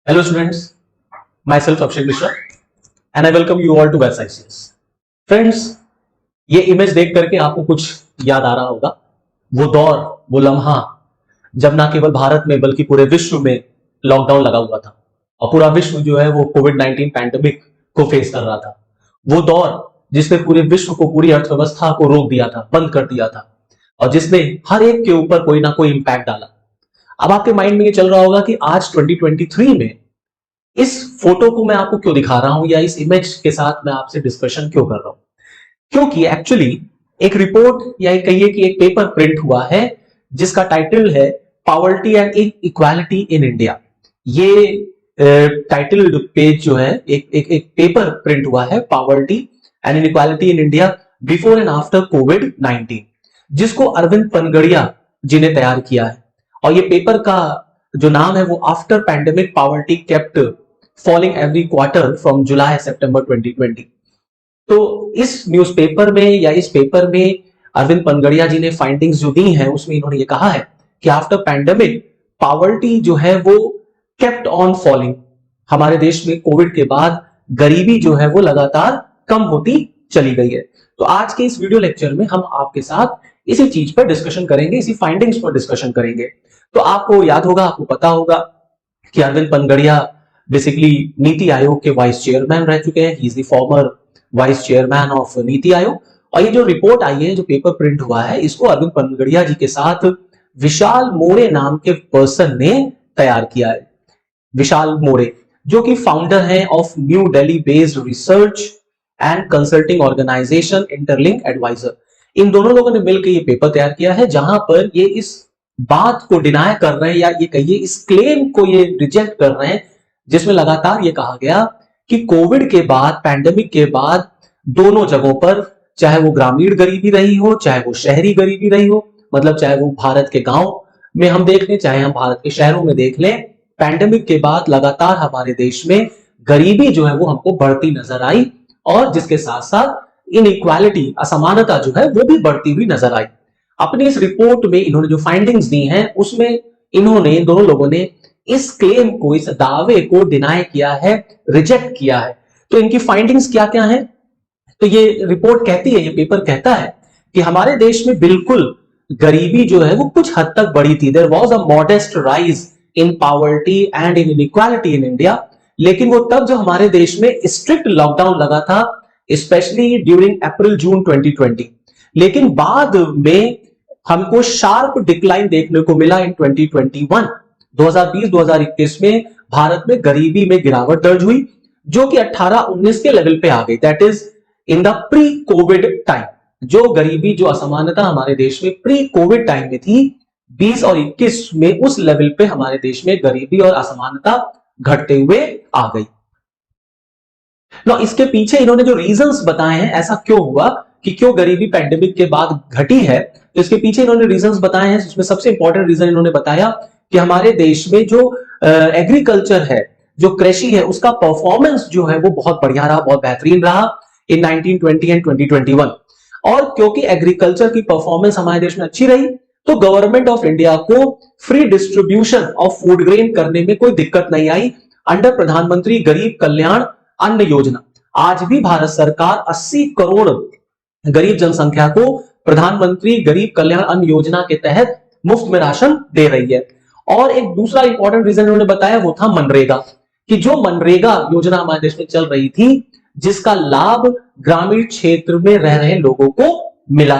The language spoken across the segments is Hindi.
Hello students, myself Abhishek Mishra and I welcome you all to West ICS. Friends, ये इमेज देख करके आपको कुछ याद आ रहा होगा, वो दौर, वो लम्हा जब ना केवल भारत में बल्कि पूरे विश्व में लॉकडाउन लगा हुआ था और पूरा विश्व जो है वो कोविड-19 पैंडेमिक को फेस कर रहा था। वो दौर जिसने पूरे विश्व को, पूरी अर्थव्यवस्था को रोक दिया था, बंद कर दिया था और जिसने हर एक के ऊपर कोई ना कोई इंपैक्ट डाला। अब आपके माइंड में ये चल रहा होगा कि आज 2023 में इस फोटो को मैं आपको क्यों दिखा रहा हूं या इस इमेज के साथ मैं आपसे डिस्कशन क्यों कर रहा हूं, क्योंकि एक्चुअली एक रिपोर्ट या कहिए कि एक पेपर प्रिंट हुआ है जिसका टाइटल है poverty and equality in India. ये टाइटल पेज जो है एक पेपर प्रिंट हुआ है poverty and inequality in India before and after कोविड-19, जिसको अरविंद पनगड़िया जी ने तैयार किया है। और ये पेपर का जो नाम है वो after pandemic poverty kept falling every quarter from July September 2020। तो इस न्यूज़पेपर में या इस पेपर में अरविंद पनगड़िया जी ने फाइंडिंग्स जो दी हैं उसमें इन्होंने ये कहा है कि आफ्टर पैंडेमिक पॉवर्टी जो है वो केप्ट ऑन फॉलिंग। हमारे देश में कोविड के बाद गरीबी जो है वो लगातार कम होती चली गई है। तो आज के इस वीडियो लेक्चर में हम आपके साथ इसी चीज पर डिस्कशन करेंगे, इसी फाइंडिंग्स पर डिस्कशन करेंगे। तो आपको याद होगा, आपको पता होगा कि अरविंद पनगड़िया बेसिकली नीति आयोग के वाइस चेयरमैन रह चुके हैं। He is the former vice chairman of NITI Aayog. और ये जो रिपोर्ट आई है, जो पेपर प्रिंट हुआ है, इसको अरविंद पनगड़िया जी के साथ विशाल मोरे नाम के पर्सन ने तैयार किया है। विशाल मोरे जो कि फाउंडर हैं of New Delhi based research and consulting organisation Interlink advisor. इन दोनों लोगों ने मिलकर ये पेपर तैयार किया है जहां पर ये इस बात को डिनाई कर रहे हैं या ये कहिए इस क्लेम को ये रिजेक्ट कर रहे हैं, जिसमें लगातार ये कहा गया कि कोविड के बाद, पैंडेमिक के बाद दोनों जगहों पर, चाहे वो ग्रामीण गरीबी रही हो, चाहे वो शहरी गरीबी रही हो, मतलब चाहे वो भारत के गांव में हम देख लें, चाहे हम भारत के शहरों में देख लें, पैंडेमिक के बाद लगातार हमारे देश में गरीबी जो है वो हमको बढ़ती नजर आई और जिसके साथ साथ इनइक्वालिटी, असमानता जो है वो भी बढ़ती हुई नजर आई। अपनी इस रिपोर्ट में इन्होंने जो फाइंडिंग्स दी हैं उसमें इन्होंने, इन दोनों लोगों ने इस क्लेम को, इस दावे को डिनाई किया है, रिजेक्ट किया है। तो इनकी फाइंडिंग्स क्या क्या है? तो ये रिपोर्ट कहती है, ये पेपर कहता है कि हमारे देश में बिल्कुल गरीबी जो है वो कुछ हद तक बढ़ी थी। There was a modest rise in poverty and in inequality in India. लेकिन वो तब जो हमारे देश में स्ट्रिक्ट लॉकडाउन लगा था, स्पेशली ड्यूरिंग अप्रैल जून 2020। लेकिन बाद में हमको शार्प डिक्लाइन देखने को मिला इन 2021, 2020-2021 में भारत में गरीबी में गिरावट दर्ज हुई जो कि 18-19 के लेवल पे आ गई। That is in the pre Covid time. जो गरीबी, जो असमानता हमारे देश में प्री कोविड टाइम में थी, 20 और 21 में उस लेवल पे हमारे देश में गरीबी और असमानता घटते हुए आ गई। इसके पीछे इन्होंने जो रीजंस बताए हैं, ऐसा क्यों हुआ कि क्यों गरीबी पैंडेमिक के बाद घटी है, तो इसके पीछे इन्होंने रीजंस बताए हैं। इसमें सबसे इंपॉर्टेंट रीजन इन्होंने बताया कि हमारे देश में जो एग्रीकल्चर है, जो कृषि है, उसका परफॉर्मेंस जो है वो बहुत बढ़िया रहा, बहुत बेहतरीन रहा इन 1920 एंड 2021। और क्योंकि एग्रीकल्चर की परफॉर्मेंस हमारे देश में अच्छी रही तो गवर्नमेंट ऑफ इंडिया को free distribution of food grain करने में कोई दिक्कत नहीं आई। अंडर प्रधानमंत्री गरीब कल्याण अन्न योजना आज भी भारत सरकार 80 करोड़ गरीब जनसंख्या को प्रधानमंत्री गरीब कल्याण अन्न योजना के तहत मुफ्त में राशन दे रही है। और एक दूसरा इंपॉर्टेंट रीजन उन्होंने बताया वो था मनरेगा, कि जो मनरेगा योजना हमारे देश में चल रही थी जिसका लाभ ग्रामीण क्षेत्र में रह रहे लोगों को मिला,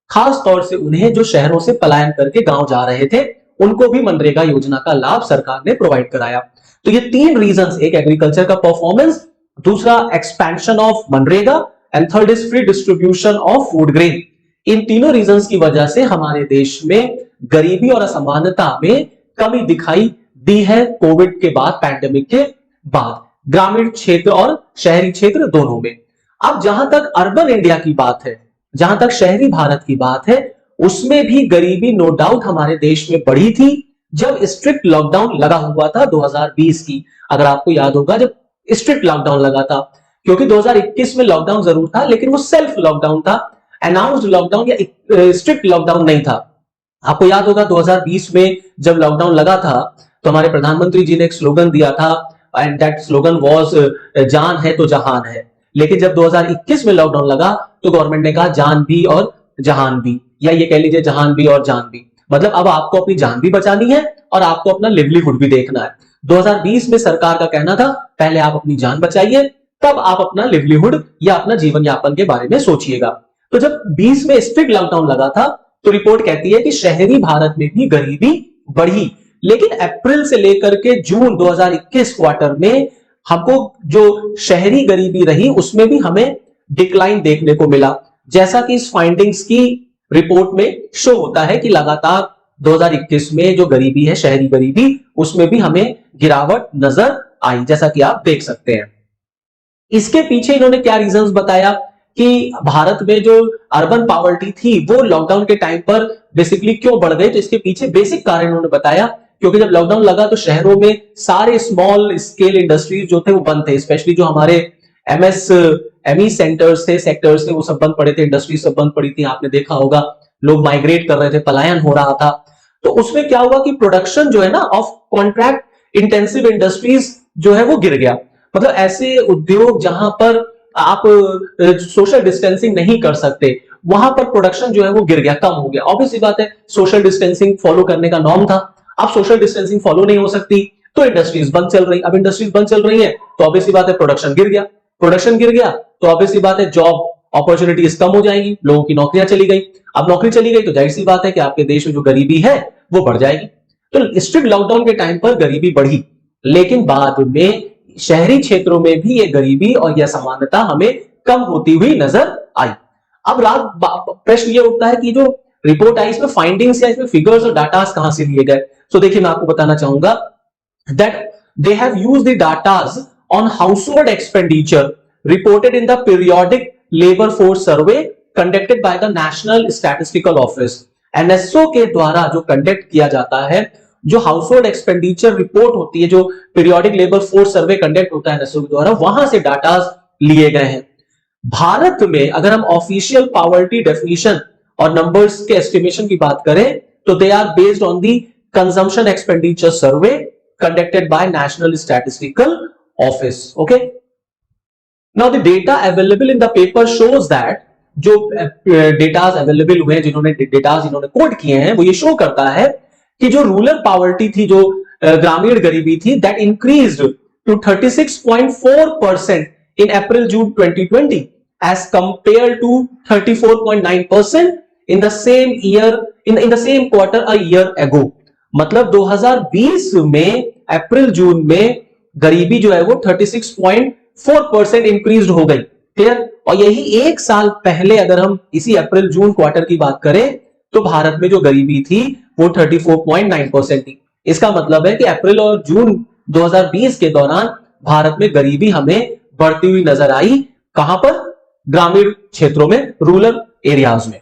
खास तौर से उन्हें जो शहरों से पलायन करके गांव जा रहे थे, उनको भी मनरेगा योजना का लाभ सरकार ने प्रोवाइड कराया। तो ये तीन रीजंस, एक एग्रीकल्चर का परफॉर्मेंस, दूसरा एक्सपेंशन ऑफ मनरेगा and third is free distribution of food grain. इन तीनों रीजंस की वजह से हमारे देश में गरीबी और असमानता में कमी दिखाई दी है कोविड के बाद, पैंडेमिक के बाद, ग्रामीण क्षेत्र और शहरी क्षेत्र दोनों में। अब जहां तक अर्बन इंडिया की बात है, जहां तक शहरी भारत की बात है, उसमें भी गरीबी नो डाउट हमारे देश में बढ़ी थी जब स्ट्रिक्ट लॉकडाउन लगा हुआ था 2020 की। अगर आपको याद होगा जब स्ट्रिक्ट लॉकडाउन लगा था, क्योंकि 2021 में लॉकडाउन जरूर था लेकिन वो सेल्फ लॉकडाउन था, अनाउंस्ड लॉकडाउन या स्ट्रिक्ट लॉकडाउन नहीं था। आपको याद होगा 2020 में जब लॉकडाउन लगा था तो हमारे प्रधानमंत्री जी ने एक स्लोगन दिया था, एंड दैट स्लोगन वाज जान है तो जहान है। लेकिन जब 2021 में लॉकडाउन लगा तो गवर्नमेंट ने कहा जान भी और जहान भी, या ये कह लीजिए जहान भी और जान भी। मतलब अब आपको अपनी जान भी बचानी है और आपको अपना लिवलीहुड भी देखना है। 2020 में सरकार का कहना था पहले आप अपनी जान बचाइए, तब आप अपना लिवलीहुड या अपना जीवन यापन के बारे में सोचिएगा। तो जब 20 में स्ट्रिक्ट लॉकडाउन लगा था तो रिपोर्ट कहती है कि शहरी भारत में भी गरीबी बढ़ी, लेकिन अप्रैल से लेकर के जून 2021 क्वार्टर में हमको जो शहरी गरीबी रही उसमें भी हमें डिक्लाइन देखने को मिला। जैसा कि इस फाइंडिंग्स की रिपोर्ट में शो होता है कि लगातार 2021 में जो गरीबी है, शहरी गरीबी, उसमें भी हमें गिरावट नजर आई, जैसा कि आप देख सकते हैं। इसके पीछे इन्होंने क्या रीजंस बताया कि भारत में जो अर्बन पॉवर्टी थी वो लॉकडाउन के टाइम पर बेसिकली क्यों बढ़ गई। तो इसके पीछे बेसिक कारण इन्होंने बताया, क्योंकि जब लॉकडाउन लगा तो शहरों में सारे स्मॉल स्केल इंडस्ट्रीज जो थे वो बंद थे, स्पेशली जो हमारे एमएसएमई सेंटर्स थे वो सब बंद पड़े थे, इंडस्ट्री सब बंद पड़ी थी। आपने देखा होगा लोग माइग्रेट कर रहे थे, पलायन हो रहा था। तो उसमें क्या हुआ कि प्रोडक्शन जो है ना ऑफ कॉन्ट्रैक्ट इंटेंसिव इंडस्ट्रीज जो है वो गिर गया। मतलब ऐसे उद्योग जहां पर आप सोशल डिस्टेंसिंग नहीं कर सकते, वहां पर प्रोडक्शन जो है वो गिर गया, कम हो गया। ऑब्वियसली बात है, सोशल डिस्टेंसिंग फॉलो करने का नॉर्म था, अब सोशल डिस्टेंसिंग फॉलो नहीं हो सकती तो इंडस्ट्रीज बंद चल रही। अब इंडस्ट्रीज बंद चल रही है तो ऑब्वियसली बात है प्रोडक्शन गिर गया, प्रोडक्शन गिर गया तो ऑब्वियसली बात है जॉब अपॉर्चुनिटीज कम हो जाएंगी, लोगों की नौकरियां चली गई। अब नौकरी चली गई तो जाहिर सी बात है कि आपके देश में जो गरीबी है वो बढ़ जाएगी। तो स्ट्रिक्ट लॉकडाउन के टाइम पर गरीबी बढ़ी, लेकिन बाद में शहरी क्षेत्रों में भी ये गरीबी और यह समानता हमें कम होती हुई नजर आई। अब प्रश्न ये उठता है कि जो रिपोर्ट आई इसमें फाइंडिंग्स या इसमें फिगर्स और डाटास कहां से लिए गए। तो देखिए मैं आपको बताना चाहूंगा that they have used the datas on household expenditure reported in the periodic labour force survey conducted by the national statistical office. NSO के द्वारा जो कंडक्ट किया जाता है, जो हाउसहोल्ड एक्सपेंडिचर रिपोर्ट होती है, जो periodic labour force survey conduct होता है एनएसओ के द्वारा, वहां से डाटा लिए गए हैं। भारत में अगर हम ऑफिशियल पॉवर्टी डेफिनेशन और नंबर्स के एस्टिमेशन की बात करें तो they are based on the consumption expenditure survey conducted by national statistical office. Okay, now the data available in the paper shows that, जो डेटास अवेलेबल हुए हैं, जिन्होंने डेटास इन्होंने कोट किए हैं, वो ये शो करता है कि जो रूरल पॉवर्टी थी, जो ग्रामीण गरीबी थी, that increased to 36.4% in April June 2020 as compared to 34.9% in the same year in the same quarter a year ago। मतलब 2020 में अप्रैल जून में गरीबी जो है वो 36.4% इंक्रीज हो गई। क्लियर? और यही एक साल पहले अगर हम इसी अप्रैल जून क्वार्टर की बात करें तो भारत में जो गरीबी थी वो 34.9% थी। इसका मतलब है कि अप्रैल और जून 2020 के दौरान भारत में गरीबी हमें बढ़ती हुई नजर आई। कहां पर? ग्रामीण क्षेत्रों में, रूरल एरियाज में।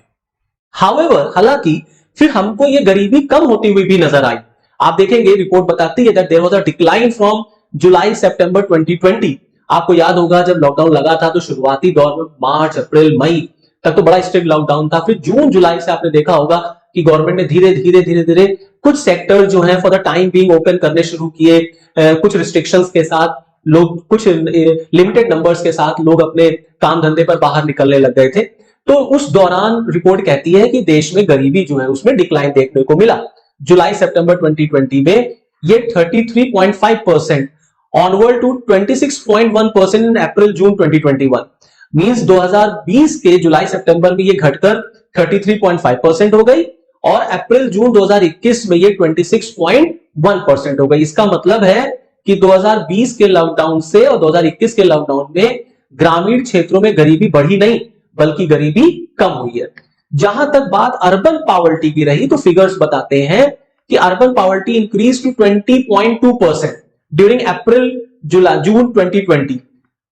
हाउएवर, हालांकि फिर हमको ये गरीबी कम होती हुई भी नजर आई। आप देखेंगे रिपोर्ट बताती है that there was a decline from July September 2020। आपको याद होगा जब लॉकडाउन लगा था तो शुरुआती दौर में मार्च अप्रैल मई तक तो बड़ा स्ट्रिक्ट लॉकडाउन था। फिर जून जुलाई से आपने देखा होगा कि गवर्नमेंट ने धीरे धीरे कुछ सेक्टर जो है for the time being open करने शुरू किए, कुछ रिस्ट्रिक्शंस के साथ लोग, कुछ लिमिटेड नंबर्स के साथ लोग अपने काम धंधे पर बाहर निकलने लग गए थे। तो उस दौरान रिपोर्ट कहती है कि देश में गरीबी जो है उसमें डिक्लाइन देखने को मिला। जुलाई सितंबर 2020 में ये 33.5% onward to 26.1% in April June 2021। Means 2020 के जुलाई सितंबर में ये घटकर 33.5% हो गई और अप्रैल जून 2021 में ये 26.1% हो गई। इसका मतलब है कि 2020 के लॉकडाउन से और 2021 के लॉकडाउन में ग्रामीण क्षेत्रों में गरीबी बढ़ी नहीं बल्कि गरीबी कम हुई है। जहां तक बात अर्बन पॉवर्टी की रही तो फिगर्स बताते हैं कि urban poverty increase to 20.2% during April June 2020।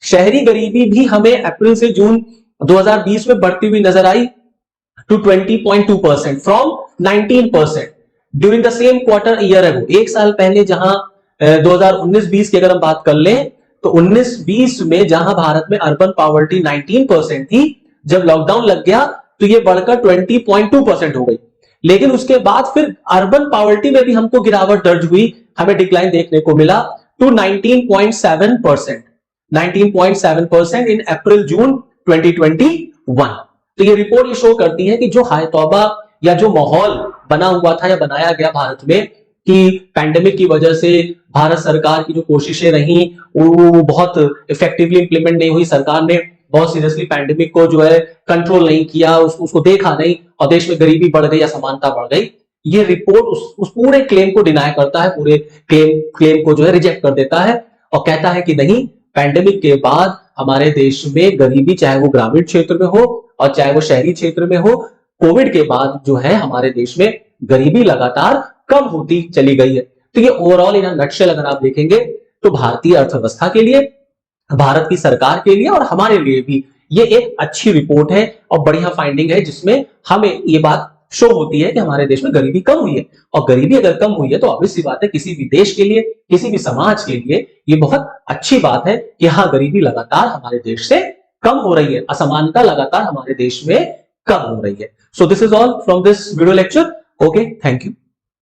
शहरी गरीबी भी हमें अप्रैल से जून 2020 में बढ़ती हुई नजर आई to 20.2% from 19% during the same quarter year ago. एक साल पहले जहां 2019-20 की अगर हम बात कर लें तो 19-20 में जहां भारत में अर्बन पॉवर्टी 19% थी, जब लॉकडाउन लग गया तो ये बढ़कर 20.2% हो गई। लेकिन उसके बाद फिर अर्बन पॉवर्टी में भी हमको गिरावट दर्ज हुई, हमें डिक्लाइन देखने को मिला टू 19.7%, 19.7% इन अप्रैल जून 2021। तो ये रिपोर्ट ये शो करती है कि जो हाय तौबा या जो माहौल बना हुआ था या बनाया गया भारत में कि पैंडेमिक की वजह से भारत सरकार की जो कोशिशें रही वो बहुत इफेक्टिवली इंप्लीमेंट नहीं हुई, सरकार ने बहुत सीरियसली पैंडेमिक को जो है कंट्रोल नहीं किया, उसको देखा नहीं और देश में गरीबी बढ़ गई, असमानता बढ़ गई। ये रिपोर्ट उस पूरे क्लेम को डिनाई करता है, पूरे क्लेम को जो है रिजेक्ट कर देता है और कहता है कि नहीं, पैंडेमिक के बाद हमारे देश में गरीबी, चाहे वो ग्रामीण क्षेत्र में हो और चाहे वो शहरी क्षेत्र में हो, कोविड के बाद जो है हमारे देश में गरीबी लगातार कम होती चली गई है। तो ये ओवरऑल इन नटशेल अगर आप देखेंगे तो भारतीय अर्थव्यवस्था के लिए, भारत की सरकार के लिए और हमारे लिए भी ये एक अच्छी रिपोर्ट है और बढ़िया फाइंडिंग है, जिसमें हमें ये बात शो होती है कि हमारे देश में गरीबी कम हुई है। और गरीबी अगर कम हुई है तो ऑब्वियस सी बात है किसी भी देश के लिए, किसी भी समाज के लिए ये बहुत अच्छी बात है कि हाँ, गरीबी लगातार हमारे देश से कम हो रही है, असमानता लगातार हमारे देश में कम हो रही है। So this is all from this video lecture. Okay, thank you.